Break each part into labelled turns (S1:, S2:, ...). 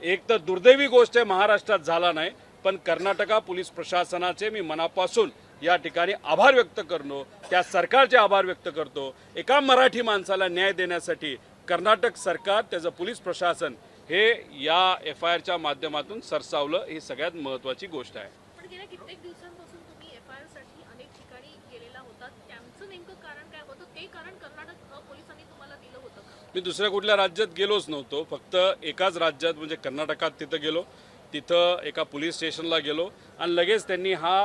S1: एक तर दुर्दैवी गोष्ट आहे महाराष्ट्रात झाला नाही, पण कर्नाटका पोलीस प्रशासनाचे मी मनापासून या ठिकाणी आभार व्यक्त करतो, त्या सरकारचे आभार व्यक्त करतो। एका मराठी माणसाला न्याय देण्यासाठी कर्नाटक सरकार त्याचं पोलीस प्रशासन हे या FIRच्या माध्यमातून सरसावलं, ही सगळ्यात महत्त्वाची गोष्ट आहे।
S2: पण गेल्या कित्येक दिवसांपासून तुम्ही FIR साठी अनेक ठिकाणी गेलेला होता, त्याचं नेमकं कारण काय होतं? ते कारण कर्नाटक पोलिसांनी तुम्हाला दिलं होतं का?
S1: मी दुसऱ्या कुठल्या राज्यात गेलोच नव्हतो, फक्त एकाच राज्यात म्हणजे कर्नाटकात तिथं गेलो, तिथं एका पोलीस स्टेशनला गेलो आणि लगेच त्यांनी हा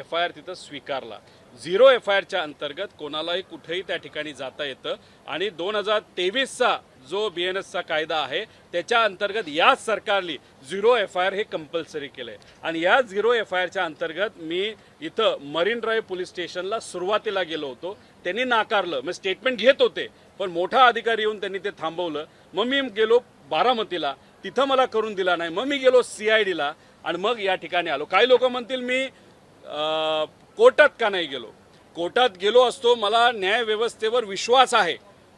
S1: FIR तिथं स्वीकारला। 0 FIRच्या अंतर्गत कोणालाही कुठेही त्या ठिकाणी जाता येतं आणि 2023चा जो BNSचा कायदा आहे त्याच्या अंतर्गत या सरकारने 0 FIR हे कंपल्सरी केलं आहे आणि या 0 FIRच्या अंतर्गत मी इथं मरीन ड्राईव्ह पोलीस स्टेशनला सुरुवातीला गेलो होतो, त्यांनी नाकारलं, मग स्टेटमेंट घेत होते पण मोठा अधिकारी येऊन त्यांनी ते थांबवलं। मग मी गेलो बारामतीला, तिथं मला करून दिला नाही, मग मी गेलो CIDला आणि मग या ठिकाणी आलो। काही लोक म्हणतील मी कोर्टात का नाही गेलो, कोर्टात गेलो असतो, मला न्याय व्यवस्थेवर विश्वास आहे,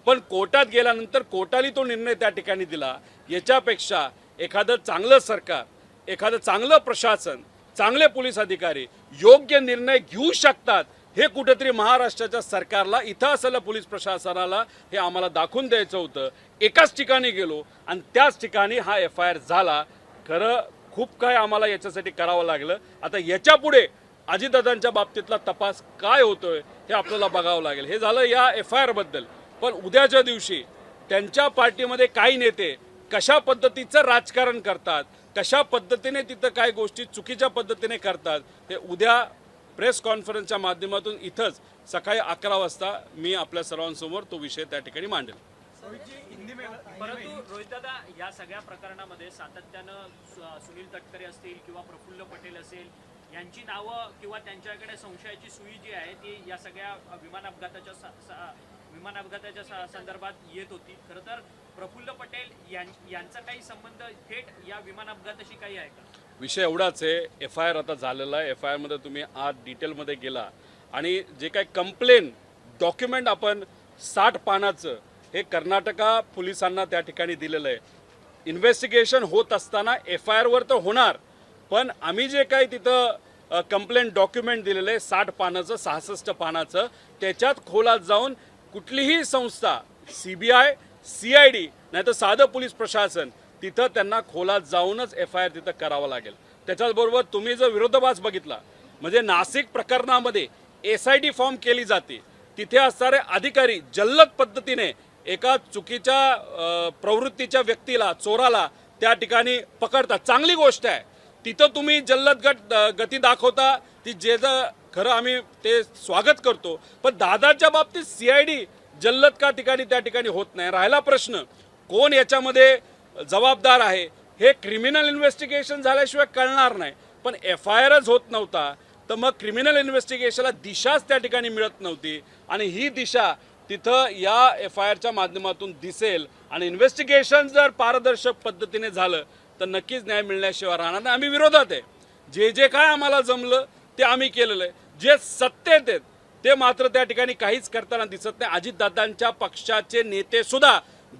S1: पण कोर्टात गेल्यानंतर कोर्टाने तो निर्णय त्या ठिकाणी दिला। याच्यापेक्षा एखादं चांगलं सरकार, एखादं चांगलं प्रशासन, चांगले पोलीस अधिकारी योग्य निर्णय घेऊ शकतात हे कुठेतरी महाराष्ट्राच्या सरकारला, इथं असलेल्या पोलीस प्रशासनाला हे आम्हाला दाखवून द्यायचं होतं। एकाच ठिकाणी गेलो आणि त्याच ठिकाणी हा FIR झाला। खरं खूप काय आम्हाला याच्यासाठी करावं लागलं। आता याच्यापुढे अजितदादांच्या बाबतीतला तपास काय होतोय हे आपल्याला बघावं लागेल। हे झालं या FIR बद्दल, पण उद्याच्या दिवशी त्यांच्या पार्टीमध्ये काही नेते कशा पद्धतीचं राजकारण करतात, कशा पद्धतीने तिथं काय गोष्टी चुकीच्या पद्धतीने करतात, हे उद्या प्रेस कॉन्फरन्सच्या माध्यमातून इथंच सकाळी 11 वाजता मी आपल्या सर्वांसमोर तो विषय त्या ठिकाणी मांडेल।
S3: परंतु रोहितदादा, या सगळ्या प्रकरणामध्ये सातत्यानं सुनील तटकरे असतील किंवा प्रफुल्ल पटेल असेल यांची नावं किंवा त्यांच्याकडे संशयाची सुई जी आहे ती या सगळ्या विमान अपघाताच्या संदर्भात येत होती। खरं तर प्रफुल्ल पटेल यांचा काही संबंध थेट या विमान अपघाताशी काही आहे का?
S1: विषय एवढाच आहे, FIR आता झालेला आहे। FIR मध्ये तुम्ही आज डिटेलमध्ये गेला आणि जे काही कंप्लेन डॉक्युमेंट आपण 60 पानाचं हे कर्नाटका पोलिसांना त्या ठिकाणी दिलेलं आहे। इन्व्हेस्टिगेशन होत असताना FIRवर तर होणार, पण आम्ही जे काही तिथं कंप्लेंट डॉक्युमेंट दिलेलं आहे 60 पानाचं 66 पानाचं, त्याच्यात खोलात जाऊन कुठलीही संस्था CBI CID नाही तर साधं पोलीस प्रशासन तिथं त्यांना खोलात जाऊनच FIR तिथं करावं लागेल। त्याच्याचबरोबर तुम्ही जर विरोधाभास बघितला म्हणजे नाशिक प्रकरणामध्ये SIT फॉर्म केली जाते, तिथे असणारे अधिकारी जल्लद पद्धतीने एका चुकीच्या प्रवृत्तीच्या व्यक्तीला, चोराला त्या ठिकाणी पकडतात, चांगली गोष्ट आहे। तिथं तुम्ही जल्लद गती दाखवता, ती जे खरं आम्ही ते स्वागत करतो, पण दादाच्या बाबतीत CID जल्लद का ठिकाणी त्या ठिकाणी होत नाही। राहिला प्रश्न कोण याच्यामध्ये जबाबदार आहे, हे क्रिमिनल इन्व्हेस्टिगेशन झाल्याशिवाय कळणार नाही, पण FIRच होत नव्हता तर मग क्रिमिनल इन्व्हेस्टिगेशनला दिशाच त्या ठिकाणी मिळत नव्हती आणि ही दिशा तिथं या FIRच्या माध्यमातून दिसेल आणि इन्व्हेस्टिगेशन जर पारदर्शक पद्धतीने झालं तर नक्कीच न्याय मिळण्याशिवाय राहणार नाही। आम्ही विरोधात आहे, जे काय आम्हाला जमलं ते आम्ही केलेलं आहे, जे सत्तेत आहेत ते मात्र त्या ठिकाणी काहीच करताना दिसत नाही। अजितदादांच्या पक्षाचे नेते सुद्धा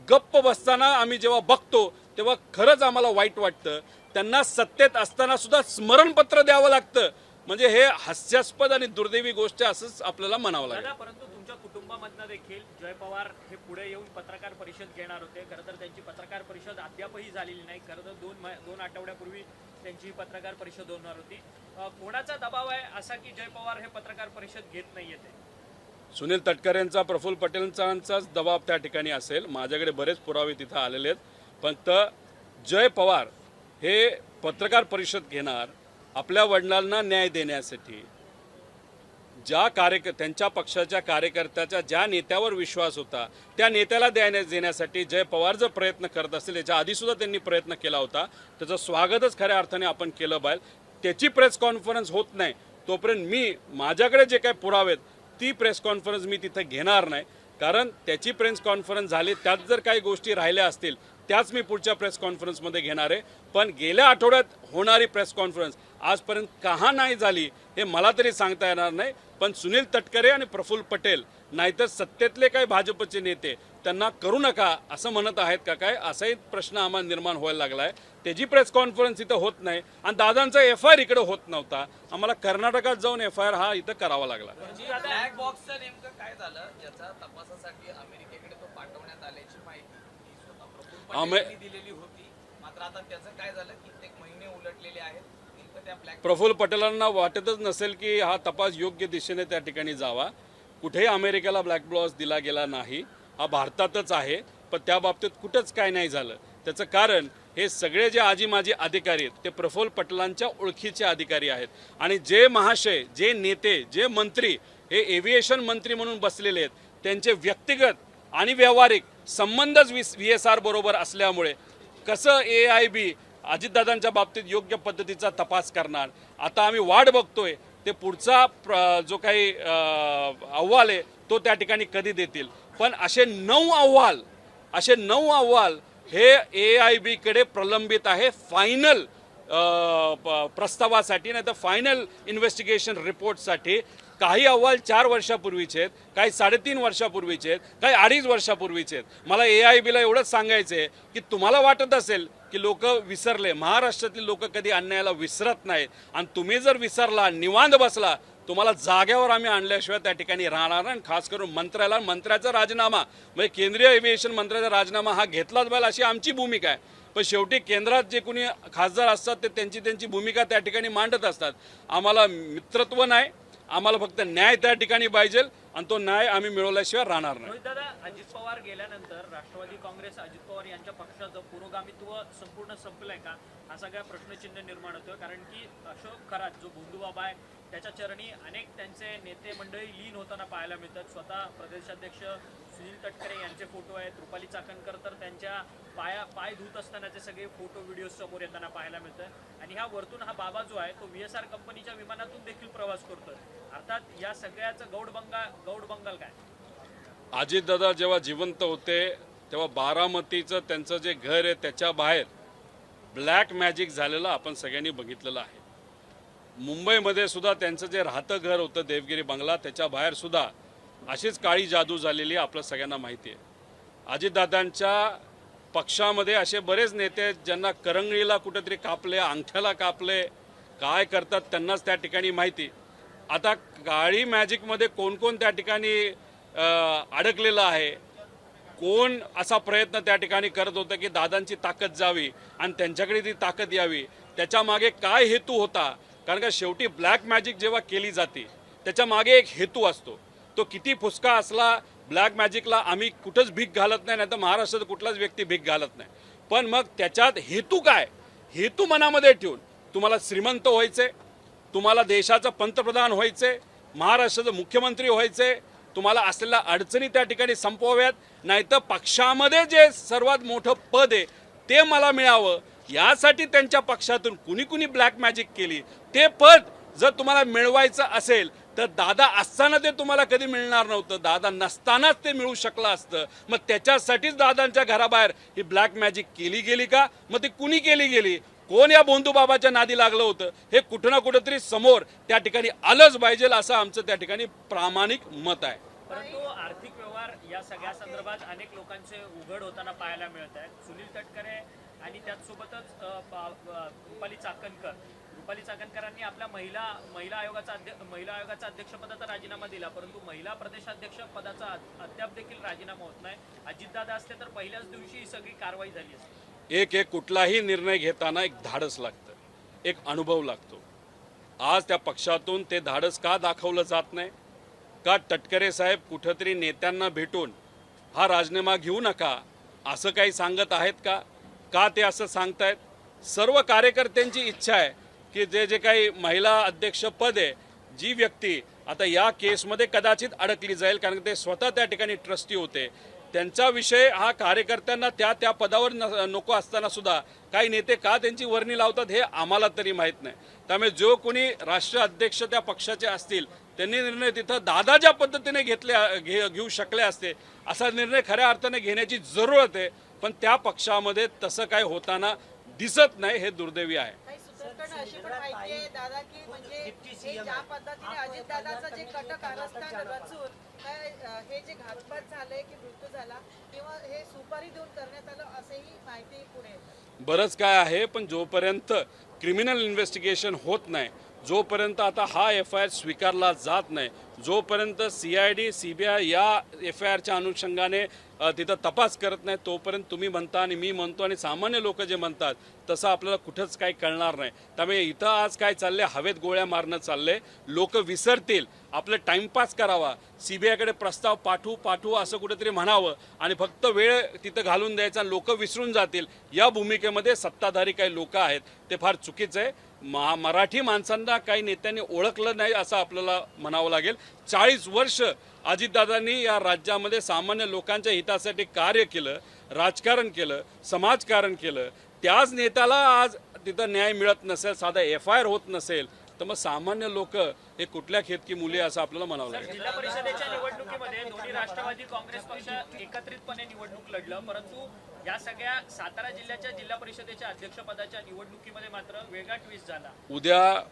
S1: गप्प बसताना आम्ही जेव्हा बघतो तेव्हा खरंच आम्हाला वाईट वाटतं। त्यांना सत्तेत असताना सुद्धा स्मरणपत्र द्यावं लागतं, म्हणजे हे हास्यास्पद आणि दुर्दैवी गोष्ट असंच आपल्याला म्हणावं लागेल।
S3: परंतु तुमच्या कुटुंबामधनं देखील जय पवार हे पुढे येऊन पत्रकार परिषद घेणार होते। खरं तर त्यांची पत्रकार परिषद अद्यापही झालेली नाही। खरं तर दोन आठवड्यापूर्वी त्यांची पत्रकार परिषद होणार होती। कोणाचा दबाव आहे असा की जय पवार हे पत्रकार परिषद घेत नाहीये?
S1: सुनील तटकरेंचा, प्रफुल्ल पटेलांचाच दबाव त्या ठिकाणी असेल। माझ्याकडे बरेच पुरावे तिथं आलेले आहेत, पण जय पवार हे पत्रकार परिषद घेणार आपल्या वडिलांना न्याय देण्यासाठी। ज्या त्यांच्या पक्षाच्या कार्यकर्त्याच्या ज्या नेत्यावर विश्वास होता त्या नेत्याला देण्यासाठी जय पवार जर प्रयत्न करत असतील, याच्या आधीसुद्धा त्यांनी प्रयत्न केला होता, त्याचं स्वागतच खऱ्या अर्थाने आपण केलं पाहिजे। त्याची प्रेस कॉन्फरन्स होत नाही तोपर्यंत मी माझ्याकडे जे काही पुरावे आहेत ती प्रेस कॉन्फरन्स मी तिथं घेणार नाही, कारण त्याची प्रेस कॉन्फरन्स झाली त्यात जर काही गोष्टी राहिल्या असतील त्याच मी पुढच्या प्रेस कॉन्फरन्समध्ये घेणार आहे। पण गेल्या आठवड्यात होणारी प्रेस कॉन्फरन्स आजपर्यंत का नाही झाली हे मला तरी सांगता येणार नाही, पण सुनील तटकरे आणि प्रफुल्ल पटेल नाहीतर सत्तेतले काही भाजपचे नेते त्यांना करू नका असं म्हणत आहेत का काय, असाही प्रश्न आम्हाला निर्माण व्हायला लागला आहे. त्याची प्रेस कॉन्फरन्स इथं होत नाही आणि दादांचा FIR इकडे होत नव्हता. आम्हाला कर्नाटकात जाऊन FIR हा इथं करावा लागला.
S4: ब्लॅक बॉक्सचं नेमकं काय झालं याचा तपासासाठी अमेरिकेकडे तो पाठवण्यात आल्याची माहिती ही स्वतः प्रफुल्ल पटेलांनी दिलेली होती. मात्र आता त्याचं काय झालं, कित्येक महिने उलटलेले आहेत. नेमकं त्या ब्लॅक
S1: प्रफुल्ल पटेलांना वाटतच नसेल की हा तपास योग्य दिशेने त्या ठिकाणी जावा. कुठेही अमेरिकेला ब्लॅक बॉक्स दिला गेला नाही, हा भारतातच आहे. पण त्या बाबतीत कुठंच काय नाही झालं. त्याचं कारण हे सगळे जे आजी माजी अधिकारी आहेत ते प्रफुल्ल पटेलांच्या ओळखीचे अधिकारी आहेत. आणि जे महाशय, जे नेते, जे मंत्री हे एव्हिएशन मंत्री म्हणून बसलेले आहेत, त्यांचे व्यक्तिगत आणि व्यावहारिक संबंधच VSR बरोबर असल्यामुळे कसं AIB अजितदादांच्या बाबतीत योग्य पद्धतीचा तपास करणार. आता आम्ही वाट बघतोय ते पुढचा जो काही अहवाल आहे तो त्या ठिकाणी कधी देतील. पण असे 9 अहवाल हे AIB कडे प्रलंबित आहे फायनल प्रस्तावासाठी, नाही तर फायनल इन्व्हेस्टिगेशन रिपोर्टसाठी. काही अहवाल 4 वर्षापूर्वीचे आहेत, काही 3.5 वर्षापूर्वीचे आहेत, काही 2.5 वर्षापूर्वीचे आहेत. मला AIBला एवढंच सांगायचं आहे की तुम्हाला वाटत असेल की लोक विसरले, महाराष्ट्रातील लोक कधी अन्यायाला विसरत नाहीत. आणि तुम्ही जर विसरला, निवांत बसला, तुम्हाला जाग्यावर आम्ही आणल्याशिवाय त्या ठिकाणी राहणार. आणि खास करून मंत्र्याचा राजीनामा म्हणजे केंद्रीय एव्हिएशन मंत्र्याचा राजीनामा हा घेतलाच पाहिजे अशी आमची भूमिका आहे. पण शेवटी केंद्रात जे कोणी खासदार असतात ते त्यांची भूमिका त्या ठिकाणी मांडत असतात. आम्हाला मित्रत्व नाही, आम्हाला फक्त न्याय त्या ठिकाणी पाहिजे आणि तो न्याय आम्ही मिळवल्याशिवाय राहणार नाही.
S3: रोहित दादा, अजित पवार गेल्यानंतर राष्ट्रवादी काँग्रेस अजित पवार यांच्या पक्षाचं पुरोगामित्व संपूर्ण संपलंय का, हा सगळा प्रश्नचिन्ह निर्माण होतोय. कारण की अशोक खरात जो भोंदूबाबा आहे त्याच्या चरणी अनेक त्यांचे नेते मंडळी लीन होताना पाहायला मिळतात. स्वतः प्रदेशाध्यक्ष सुनील तटकरे यांचे फोटो आहेत, रुपाली चाकणकर तर त्यांच्या पाय धुत असतानाचे सगळे फोटो व्हिडिओ समोर येताना पाहायला मिळतं. आणि ह्या वरतून हा बाबा जो आहे तो VSR कंपनीच्या विमानातून देखील प्रवास करतोय. अर्थात या सगळ्याचं गौड बंगाल काय?
S1: अजितदादा जेव्हा जिवंत होते तेव्हा बारामतीचं त्यांचं जे घर आहे त्याच्या बाहेर ब्लॅक मॅजिक झालेलं आपण सगळ्यांनी बघितलेलं आहे. मुंबईमध्ये सुद्धा त्यांचं जे राहतं घर होतं देवगिरी बंगला, त्याच्या बाहेर सुद्धा अशीच काळी जादू झालेली आपलं सगळ्यांना माहिती आहे. अजितदादांच्या पक्षामध्ये असे बरेच नेते आहेत ज्यांना करंगळीला कुठेतरी कापले, अंगठ्याला कापले, काय करतात त्यांनाच त्या ठिकाणी माहिती. आता काळी मॅजिकमध्ये कोण कोण त्या ठिकाणी अडकलेलं आहे, कोण असा प्रयत्न त्या ठिकाणी करत होतं की दादांची ताकद जावी आणि त्यांच्याकडे ती ताकद यावी, त्याच्या मागे काय हेतू होता. कारण का शेवटी ब्लॅक मॅजिक जेव्हा केली जाते त्याच्या मागे एक हेतू असतो. तो किती फुसका असला, ब्लॅक मॅजिकला आम्ही कुठंच भीक घालत नाही, नाही तर महाराष्ट्रात कुठलाच व्यक्ती भीक घालत नाही. पण मग त्याच्यात हेतू काय, हेतू मनामध्ये ठेवून तुम्हाला श्रीमंत व्हायचे, तुम्हाला देशाचं पंतप्रधान व्हायचे, महाराष्ट्राचं मुख्यमंत्री व्हायचे, तुम्हाला असलेल्या अडचणी त्या ठिकाणी संपवाव्यात, नाहीतर पक्षामध्ये जे सर्वात मोठं पद आहे ते मला मिळावं, यासाठी त्यांच्या पक्षातून कुणी कुणी ब्लॅक मॅजिक केली. ते पद जर तुम्हाला मिळवायचं असेल तर दादा असताना ते तुम्हाला कधी मिळणार नव्हतं, दादा नसतानाच ते मिळू शकलं असतं. मग त्याच्यासाठीच दादांच्या घराबाहेर ही ब्लॅक मॅजिक केली गेली का, मग ती कुणी केली गेली, कोण या भोंदूबाबाच्या नादी लागलं होतं, हे कुठं ना कुठंतरी समोर त्या ठिकाणी आलंच पाहिजे असं आमचं त्या ठिकाणी प्रामाणिक मत आहे.
S3: परंतु आर्थिक व्यवहार या सगळ्या संदर्भात अनेक लोकांचे उघड होताना पाहायला मिळत आहेत. सुनील तटकरे आणि त्याचसोबतच रुपाली चाकणकरांनी आपल्या महिला आयोगाचा अध्यक्षपदाचा राजीनामा दिला, परंतु महिला प्रदेशाध्यक्ष पदाचा अद्याप देखील राजीनामा होत नाही. अजितदादा असते तर पहिल्याच दिवशी ही सगळी कारवाई झाली असती.
S1: एक कुठलाही निर्णय घेताना एक धाडस लागतं, एक अनुभव लागतो. आज त्या पक्षातून ते धाडस का दाखवलं जात नाही, का तटकरे साहेब कुठंतरी नेत्यांना भेटून हा राजीनामा घेऊ नका असं काही सांगत आहेत का ते असं सांगतायत. सर्व कार्यकर्त्यांची इच्छा आहे की जे काही महिला अध्यक्ष पद आहे, जी व्यक्ती आता या केसमध्ये कदाचित अडकली जाईल, कारण ते स्वतः त्या ठिकाणी ट्रस्टी होते, त्यांचा विषय हा कार्यकर्त्यांना त्या पदावर नको असताना सुद्धा काही नेते का त्यांची वर्णी लावतात हे आम्हाला तरी माहीत नाही. त्यामुळे जो कोणी राष्ट्रीय अध्यक्ष त्या पक्षाचे असतील त्यांनी निर्णय तिथं दादा ज्या पद्धतीने घेऊ शकले असते असा निर्णय खऱ्या अर्थाने घेण्याची जरूरत आहे. पण त्या पक्षामध्ये तसं काय होताना दिसत नाही, हे दुर्दैवी आहे.
S5: अशी पण माहिती आहे दादा की म्हणजे हे ज्या पद्धतीने अजित दादाचं जे कटक कारस्थान रचून हे जे घातपात झालंय की मृत्यू झाला किंवा हे सुपारी देऊन करण्यात आलं असेही माहिती पुढे येतं.
S1: बरंच काय आहे, पण जोपर्यंत क्रिमिनल इन्व्हेस्टिगेशन होत नाही, जोपर्यंत आता हा FIR स्वीकारला जात नाही, जोपर्यंत CID CBI या FIRच्या अनुषंगाने तिथं तपास करत नाही, तोपर्यंत तुम्ही म्हणता आणि मी म्हणतो आणि सामान्य लोक जे म्हणतात तसं आपल्याला कुठंच काही कळणार नाही. त्यामुळे इथं आज काय चाललंय, हवेत गोळ्या मारणं चाललंय. लोक विसरतील, आपलं टाइमपास करावा, CBIकडे प्रस्ताव पाठवू असं कुठेतरी म्हणावं आणि फक्त वेळ तिथं घालून द्यायचा, लोक विसरून जातील. या भूमिकेमध्ये सत्ताधारी काही लोक आहेत, ते फार चुकीचं आहे. मराठी माणसांना काही नेत्यांनी ओळखलं नाही असं आपल्याला म्हणावं लागेल. 40 वर्ष अजितदादांनी या राज्यामध्ये सामान्य लोकांच्या हितासाठी कार्य केलं, राजकारण केलं, समाजकारण केलं. त्याच नेत्याला आज तिथं न्याय मिळत नसेल, साधा FIR होत नसेल, तर मग सामान्य लोक हे कुठल्या खेतकी मुली असं आपल्याला म्हणावं लागेल.
S3: जिल्हा परिषदेच्या निवडणुकीमध्ये दोन्ही राष्ट्रवादी काँग्रेस पक्ष एकत्रितपणे निवडणूक लढलं, परंतु या सगळ्या सातारा जिल्ह्याच्या जिल्हा परिषदेच्या अध्यक्षपदाच्या निवडणुकीमध्ये मात्र वेगळा ट्विस्ट झाला.
S1: उद्या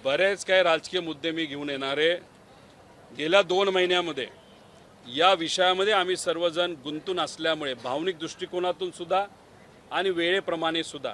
S1: बरेच काही राजकीय मुद्दे मी घेऊन येणार आहे. गेल्या 2 महिन्यामध्ये या विषयामध्ये आम्ही सर्वजण गुंतून असल्यामुळे भावनिक दृष्टिकोनातून सुद्धा आणि वेळेप्रमाणे सुद्धा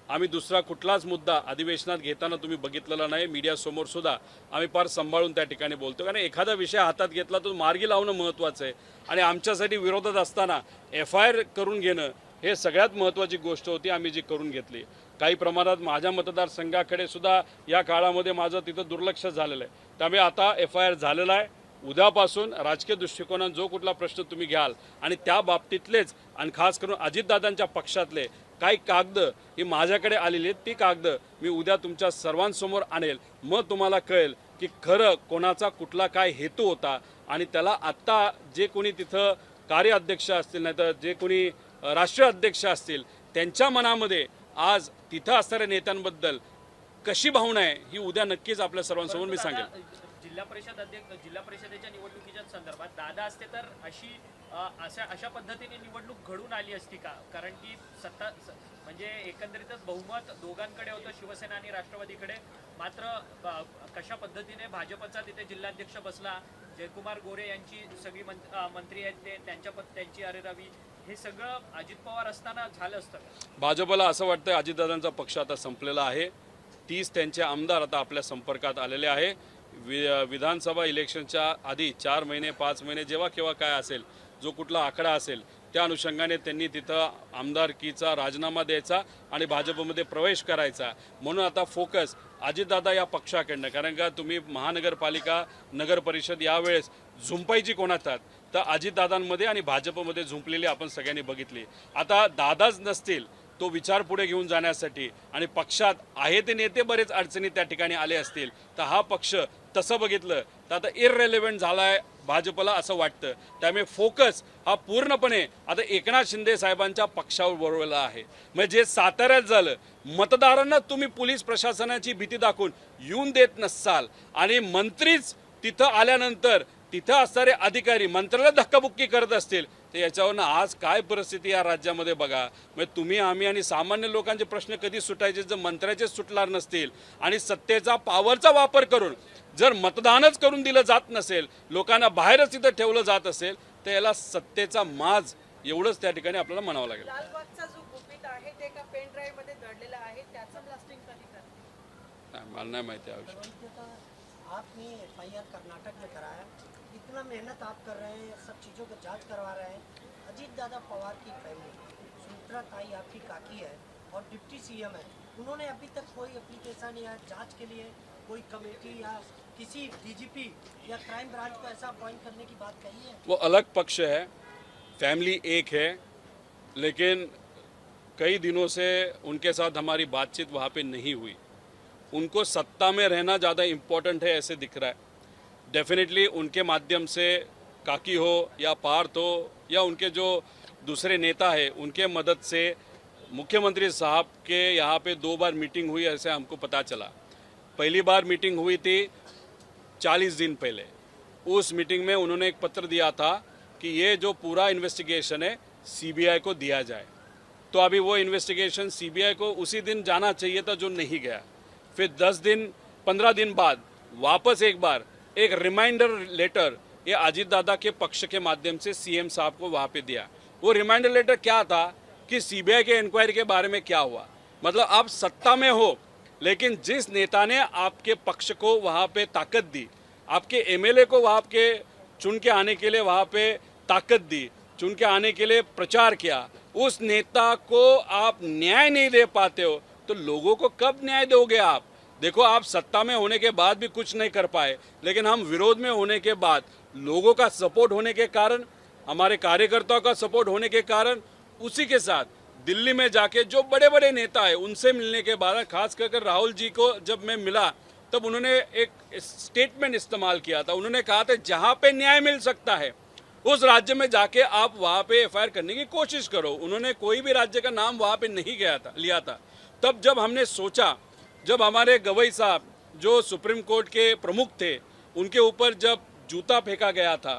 S1: आम्ही दुसरा कुठलाच मुद्दा अधिवेशनात घेताना तुम्ही बघितलेला नाही. मीडियासमोर सुद्धा आम्ही फार सांभाळून त्या ठिकाणी बोलतो, कारण एखादा विषय हातात घेतला तो मार्गी लावणं महत्त्वाचं आहे. आणि आमच्यासाठी विरोधात असताना FIR करून घेणं हे सगळ्यात महत्त्वाची गोष्ट होती, आम्ही जी करून घेतली. काही प्रमाणात माझ्या मतदारसंघाकडे सुद्धा या काळामध्ये माझं तिथं दुर्लक्ष झालेलं आहे. त्यामुळे आता FIR झालेला आहे. उद्यापासून राजकीय दृष्टिकोनात जो कुठला प्रश्न तुम्ही घ्याल आणि त्या बाबतीतलेच आणि खास करून अजितदादांच्या पक्षातले काही कागद ही माझ्याकडे आलेली आहेत, ती कागद मी उद्या तुमच्या सर्वांसमोर आणेल. मग तुम्हाला कळेल की खरं कोणाचा कुठला काय हेतू होता आणि त्याला आत्ता जे कोणी तिथं कार्याध्यक्ष असतील, नाही तर जे कोणी राष्ट्रीय अध्यक्ष असतील, त्यांच्या मनामध्ये आज तिथं असणाऱ्या नेत्यांबद्दल कशी भावना आहे ही उद्या नक्कीच आपल्या सर्वांसमोर मी सांगेल.
S3: जिल्हा परिषदेच्या निवडणुकीच्या संदर्भात दादा असते तर अशा पद्धतीने निवडणूक घडून आली असती का? कारण की सत्ता म्हणजे एकंदरीतच बहुमत दोघांकडे होतं, शिवसेना आणि राष्ट्रवादीकडे. मात्र कशा पद्धतीने भाजपचा तिथे जिल्हाध्यक्ष बसला, जयकुमार गोरे यांची सगळी मंत्री आहेत त्यांची अरेरावी, हे सगळं अजित पवार असताना झालं असतं का?
S1: भाजपला असं वाटतं अजितदादांचा पक्ष आता संपलेला आहे. 30 त्यांचे आमदार आता आपल्या संपर्कात आलेले आहे. विधानसभा इलेक्शनच्या आधी 4 महिने 5 महिने जेव्हा केव्हा काय असेल, जो कुठला आकडा असेल त्या अनुषंगाने त्यांनी तिथं आमदारकीचा राजीनामा द्यायचा आणि भाजपमध्ये प्रवेश करायचा. म्हणून आता फोकस अजितदादा या पक्षाकडनं, कारण का तुम्ही महानगरपालिका नगर परिषद यावेळेस झुंपायची कोणातात तर अजितदादांमध्ये आणि भाजपमध्ये झुंपलेली आपण सगळ्यांनी बघितली. आता दादाच नसतील तो विचार पुढे घेऊन जाण्यासाठी आणि पक्षात आहे ते नेते बरेच अडचणी त्या ठिकाणी आले असतील, तर हा पक्ष तसं बघितलं तर आता इररेलेव्हंट झाला आहे भाजपला असं वाटतं. त्यामुळे फोकस हा पूर्णपणे आता एकनाथ शिंदे साहेबांच्या पक्षावर वळवला आहे. म्हणजे जे साताऱ्यात झालं, मतदारांना तुम्ही पोलीस प्रशासनाची भीती दाखवून येऊन देत नसाल आणि मंत्रीच तिथं आल्यानंतर तिथं असणारे अधिकारी मंत्र्याला धक्काबुक्की करत असतील, तर याच्यावरनं आज काय परिस्थिती या राज्यामध्ये बघा. म्हणजे तुम्ही आम्ही आणि सामान्य लोकांचे प्रश्न कधी सुटायचे जर मंत्र्याचे सुटणार नसतील आणि सत्तेचा पावरचा वापर करून जर मतदानच करून दिलं जात नसेल, लोकांना बाहेरच तिथं ठेवलं जात असेल, तर याला सत्तेचा माज एवढंच त्या ठिकाणी आपल्याला म्हणावं लागेल.
S5: लालबागचा जो गुपित आहे ते एका पेन ड्राईव्ह मध्ये दडलेला आहे, त्याचं ब्लास्टिंग कधी करते?
S1: मला नाही माहिती आहे विषय.
S6: आपने FIR कर्नाटक में कराया, इतना मेहनत आप कर रहे हैं, सब चीज़ों का जांच करवा रहे हैं. अजीत दादा पवार की फैमिली, सुमित्रा ताई आपकी काकी है और डिप्टी CM है, उन्होंने अभी तक कोई एप्लीकेशन या जांच के लिए कोई कमेटी या किसी DGP या क्राइम ब्रांच को ऐसा अपॉइंट करने की बात कही है?
S1: वो अलग पक्ष है, फैमिली एक है, लेकिन कई दिनों से उनके साथ हमारी बातचीत वहाँ पे नहीं हुई. उनको सत्ता में रहना ज़्यादा इम्पोर्टेंट है ऐसे दिख रहा है. डेफिनेटली उनके माध्यम से काकी हो या पार्थ हो या उनके जो दूसरे नेता है उनके मदद से मुख्यमंत्री साहब के यहाँ पे 2 बार मीटिंग हुई ऐसे हमको पता चला. पहली बार मीटिंग हुई थी 40 दिन पहले. उस मीटिंग में उन्होंने एक पत्र दिया था कि ये जो पूरा इन्वेस्टिगेशन है CBI को दिया जाए. तो अभी वो इन्वेस्टिगेशन CBI को उसी दिन जाना चाहिए था, जो नहीं गया. फिर 10 दिन 15 दिन बाद वापस एक बार एक रिमाइंडर लेटर ये अजीत दादा के पक्ष के माध्यम से सीएम साहब को वहाँ पे दिया। वो रिमाइंडर लेटर क्या था कि सीबीआई के इंक्वायरी के बारे में क्या हुआ। मतलब आप सत्ता में हो, लेकिन जिस नेता ने आपके पक्ष को वहाँ पे ताकत दी, आपके एमएलए को वहाँ पे चुन के आने के लिए वहाँ पे ताकत दी, चुन के आने के लिए प्रचार किया, उस नेता को आप न्याय नहीं दे पाते हो तो लोगों को कब न्याय दोगे आप? देखो, आप सत्ता में होने के बाद भी कुछ नहीं कर पाए, लेकिन हम विरोध में होने के बाद लोगों का सपोर्ट होने के कारण, हमारे कार्यकर्ताओं का सपोर्ट होने के कारण, उसी के साथ दिल्ली में जाके जो बड़े बड़े नेता है उनसे मिलने के बाद, खास कर राहुल जी को जब मैं मिला तब उन्होंने एक स्टेटमेंट इस्तेमाल किया था। उन्होंने कहा था जहां पे न्याय मिल सकता है उस राज्य में जाके आप वहां पे एफआईआर करने की कोशिश करो। उन्होंने कोई भी राज्य का नाम वहां पे नहीं लिया था। तब जब हमने सोचा, जब हमारे गवई साहब जो सुप्रीम कोर्ट के प्रमुख थे उनके ऊपर जब जूता फेंका गया था,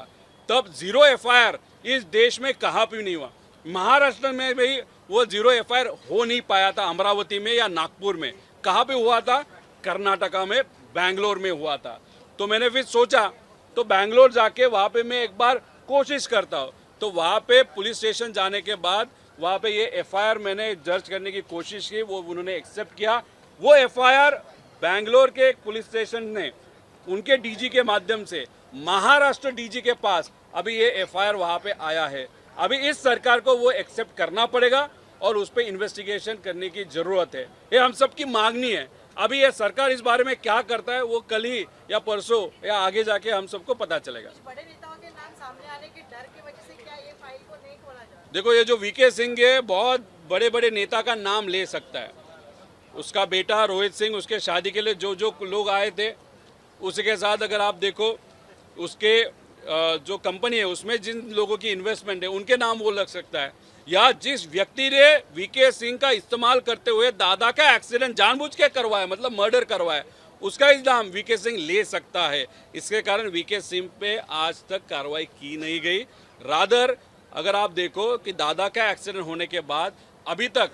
S1: तब 0 एफआईआर इस देश में कहाँ भी नहीं हुआ। महाराष्ट्र में भी वो 0 एफआईआर हो नहीं पाया था, अमरावती में या नागपुर में। कहाँ पे हुआ था? कर्नाटका में, बैंगलोर में हुआ था। तो मैंने फिर सोचा तो बैंगलोर जाके वहाँ पे मैं एक बार कोशिश करता हूँ। तो वहाँ पे पुलिस स्टेशन जाने के बाद वहाँ पे ये एफआईआर मैंने दर्ज करने की कोशिश की, वो उन्होंने एक्सेप्ट किया। वो एफआईआर बैंगलोर के पुलिस स्टेशन ने उनके डीजी के माध्यम से महाराष्ट्र डीजी के पास अभी ये एफआईआर वहाँ पे आया है। अभी इस सरकार को वो एक्सेप्ट करना पड़ेगा और उस पर इन्वेस्टिगेशन करने की जरूरत है। ये हम सबकी मांगनी है। अभी ये सरकार इस बारे में क्या करता है वो कल ही या परसों या आगे जाके हम सबको पता चलेगा।
S5: बड़े नेताओं के नाम सामने आने के डर की वजह से क्या ये फाइल को नहीं खोला जा रहा?
S1: देखो, ये जो वीके सिंह है बहुत बड़े बड़े नेता का नाम ले सकता है। उसका बेटा रोहित सिंह, उसके शादी के लिए जो जो लोग आए थे उसके साथ अगर आप देखो, उसके जो कंपनी है उसमें जिन लोगों की इन्वेस्टमेंट है उनके नाम वो लग सकता है। या जिस व्यक्ति ने वीके सिंह का इस्तेमाल करते हुए दादा का एक्सीडेंट जानबूझ के करवाया, मतलब मर्डर करवाया, उसका इल्जाम वीके सिंह ले सकता है। इसके कारण वीके सिंह पे आज तक कार्रवाई की नहीं गई। रादर अगर आप देखो कि दादा का एक्सीडेंट होने के बाद अभी तक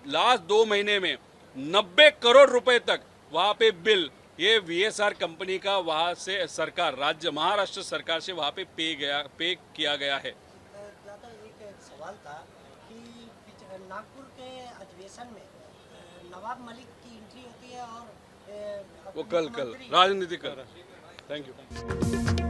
S1: लास्ट 2 महीने में 90 करोड़ रुपए तक वहाँ पे बिल ये वीएसआर कंपनी का वहाँ से सरकार, राज्य महाराष्ट्र सरकार से वहाँ पे पे किया गया है।
S6: दादा, एक सवाल था कि नागपुर के अधिवेशन में नवाब मलिक की एंट्री होती है और
S1: वो कल राजनीति कर। Thank you.